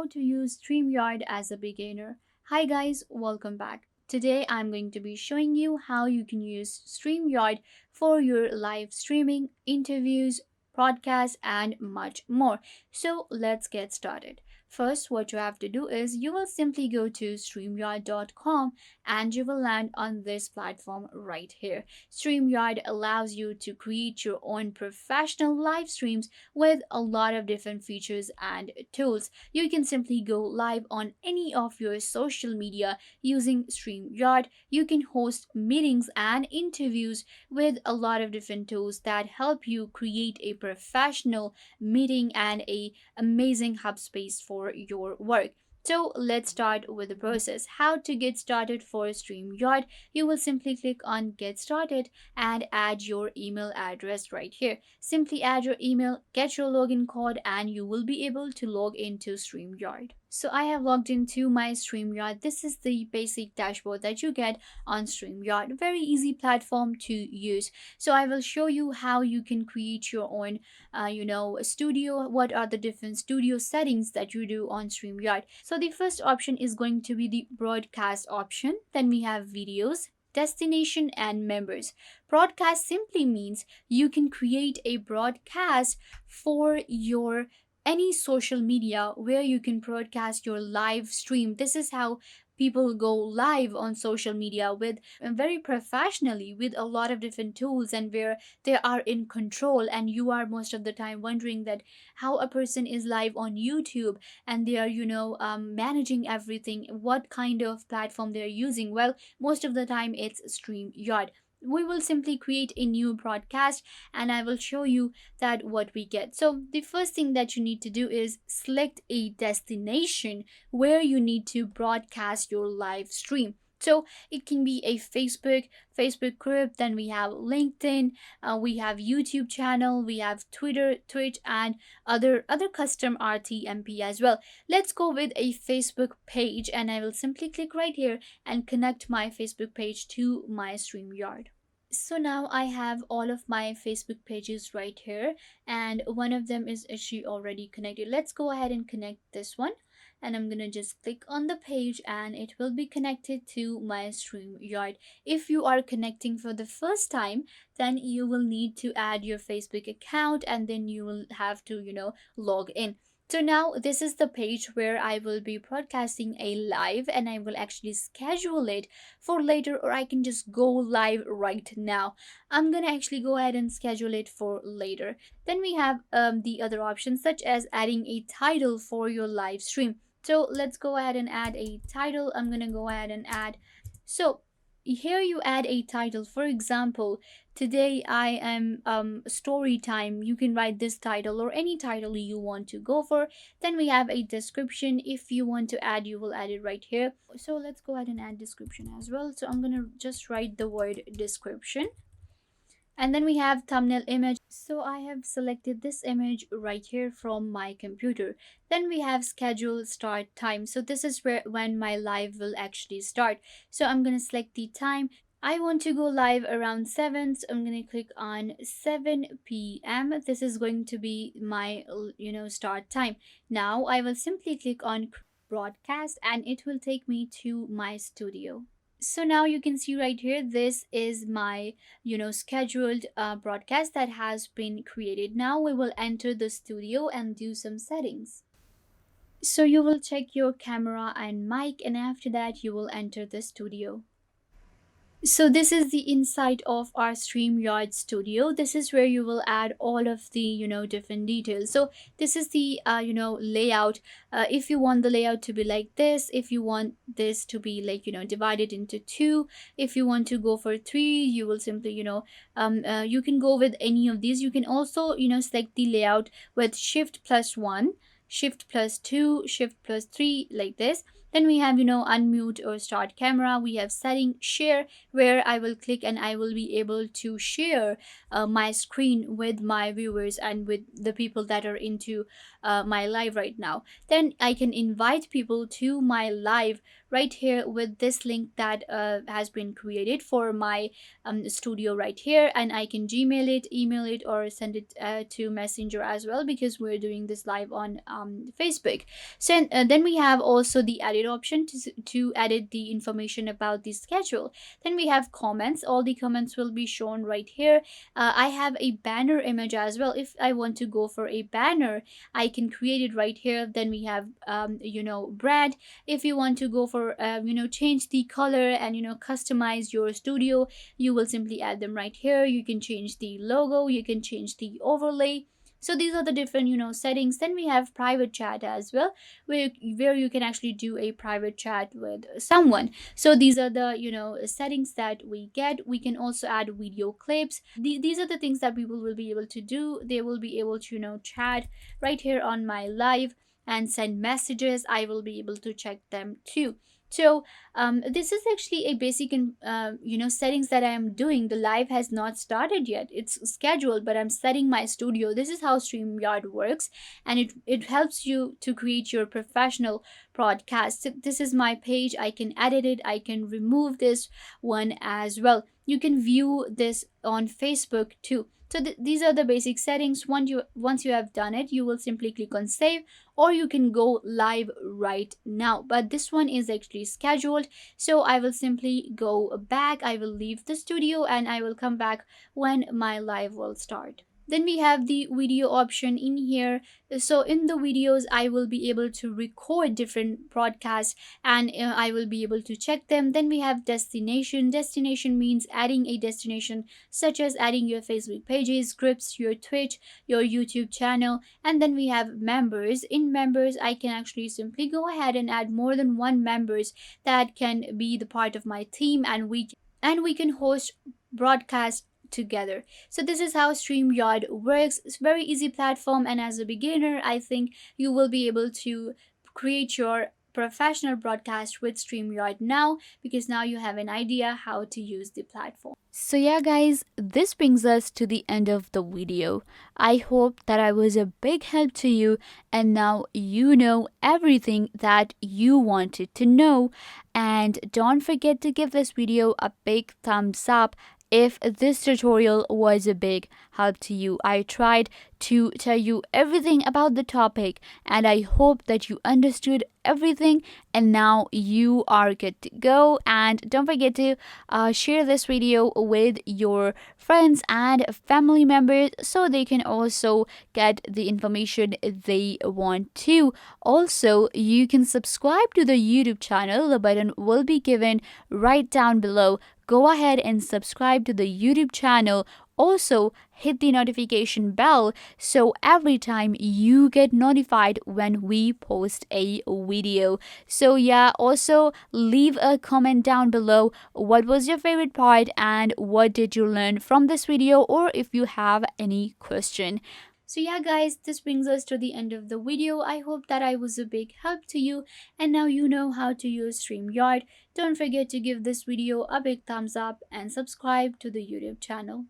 how to use StreamYard as a beginner. Hi guys, welcome back. Today I'm going to be showing you how you can use StreamYard for your live streaming, interviews, podcasts, and much more. So let's get started. First, what you have to do is you will simply go to StreamYard.com and you will land on this platform right here. StreamYard allows you to create your own professional live streams with a lot of different features and tools. You can simply go live on any of your social media using StreamYard. You can host meetings and interviews with a lot of different tools that help you create a professional meeting and a amazing hub space for your work. So let's start with the process. How to get started for StreamYard. You will simply click on Get Started and add your email address right here. Simply add your email, get your login code, and you will be able to log into StreamYard. So I have logged into my StreamYard. This is the basic dashboard that you get on StreamYard. Very easy platform to use. So I will show you how you can create your own, studio. What are the different studio settings that you do on StreamYard? So the first option is going to be the broadcast option. Then we have videos, destination, and members. Broadcast simply means you can create a broadcast for your any social media where you can broadcast your live stream. This is how people go live on social media with very professionally with a lot of different tools, and where they are in control, and you are most of the time wondering that how a person is live on YouTube and they are managing everything, what kind of platform they're using. Well, most of the time it's StreamYard. We will simply create a new broadcast and I will show you that what we get. So the first thing that you need to do is select a destination where you need to broadcast your live stream. So it can be a Facebook group, then we have LinkedIn, we have YouTube channel, we have Twitter, Twitch, and other custom RTMP as well. Let's go with a Facebook page, and I will simply click right here and connect my Facebook page to my StreamYard. So now I have all of my Facebook pages right here, and one of them is actually already connected. Let's go ahead and connect this one, and I'm gonna just click on the page and it will be connected to my StreamYard. If you are connecting for the first time, then you will need to add your Facebook account and then you will have to log in. So now this is the page where I will be broadcasting a live, and I will actually schedule it for later, or I can just go live right now. I'm gonna actually go ahead and schedule it for later. Then we have the other options, such as adding a title for your live stream. So let's go ahead and add a title. I'm gonna go ahead and add. So here you add a title. For example, today I am story time. You can write this title or any title you want to go for. Then we have a description. If you want to add, you will add it right here. So let's go ahead and add description as well. So I'm gonna just write the word description. And then we have thumbnail image. So I have selected this image right here from my computer. Then we have schedule start time. So this is where when my live will actually start. So I'm going to select the time. I want to go live around 7, so I'm going to click on 7 p.m. This is going to be my start time. Now I will simply click on broadcast and it will take me to my studio. So now you can see right here, this is my scheduled broadcast that has been created. Now we will enter the studio and do some settings. So you will check your camera and mic, and after that you will enter the studio. So this is the inside of our StreamYard studio. This is where you will add all of the different details. So this is the layout. If you want the layout to be like this, if you want this to be like divided into two, if you want to go for three, you will simply you can go with any of these. You can also select the layout with Shift+1, Shift+2, Shift+3, like this. Then we have unmute or start camera. We have setting, share, where I will click and I will be able to share my screen with my viewers and with the people that are into my live right now. Then I can invite people to my live right here with this link that has been created for my studio right here, and I can Gmail it, email it, or send it to Messenger as well, because we're doing this live on Facebook. So then we have also the edit option to edit the information about the schedule. Then we have comments. All the comments will be shown right here. I have a banner image as well. If I want to go for a banner, I can create it right here. Then we have brand. If you want to go for change the color and customize your studio, you will simply add them right here. You can change the logo, you can change the overlay. So these are the different settings. Then we have private chat as well, where you can actually do a private chat with someone. So these are the settings that we get. We can also add video clips. These are the things that people will be able to do. They will be able to chat right here on my live and send messages. I will be able to check them too. So this is actually a basic settings that I am doing. The live has not started yet. It's scheduled, but I'm setting my studio. This is how StreamYard works, and it helps you to create your professional broadcast. This is my page. I can edit it. I can remove this one as well. You can view this on Facebook too. So these are the basic settings. Once you have done it, you will simply click on save, or you can go live right now. But this one is actually scheduled, so I will simply go back. I will leave the studio and I will come back when my live will start. Then we have the video option in here. So in the videos, I will be able to record different broadcasts, and I will be able to check them. Then we have destination. Destination means adding a destination, such as adding your Facebook pages, groups, your Twitch, your YouTube channel. And then we have members. In members, I can actually simply go ahead and add more than one members that can be the part of my team, and we can host broadcasts together. So this is how StreamYard works. It's a very easy platform, and as a beginner, I think you will be able to create your professional broadcast with StreamYard now, because now you have an idea how to use the platform. So yeah guys, this brings us to the end of the video. I hope that I was a big help to you, and now you know everything that you wanted to know. And don't forget to give this video a big thumbs up if this tutorial was a big help to you. I tried to tell you everything about the topic, and I hope that you understood everything, and now you are good to go. And don't forget to share this video with your friends and family members, so they can also get the information they want to. Also, you can subscribe to the YouTube channel. The button will be given right down below. Go ahead and subscribe to the YouTube channel. Also, hit the notification bell so every time you get notified when we post a video. So yeah, also leave a comment down below. What was your favorite part, and what did you learn from this video, or if you have any question. So yeah guys, this brings us to the end of the video. I hope that I was a big help to you, and now you know how to use StreamYard. Don't forget to give this video a big thumbs up and subscribe to the YouTube channel.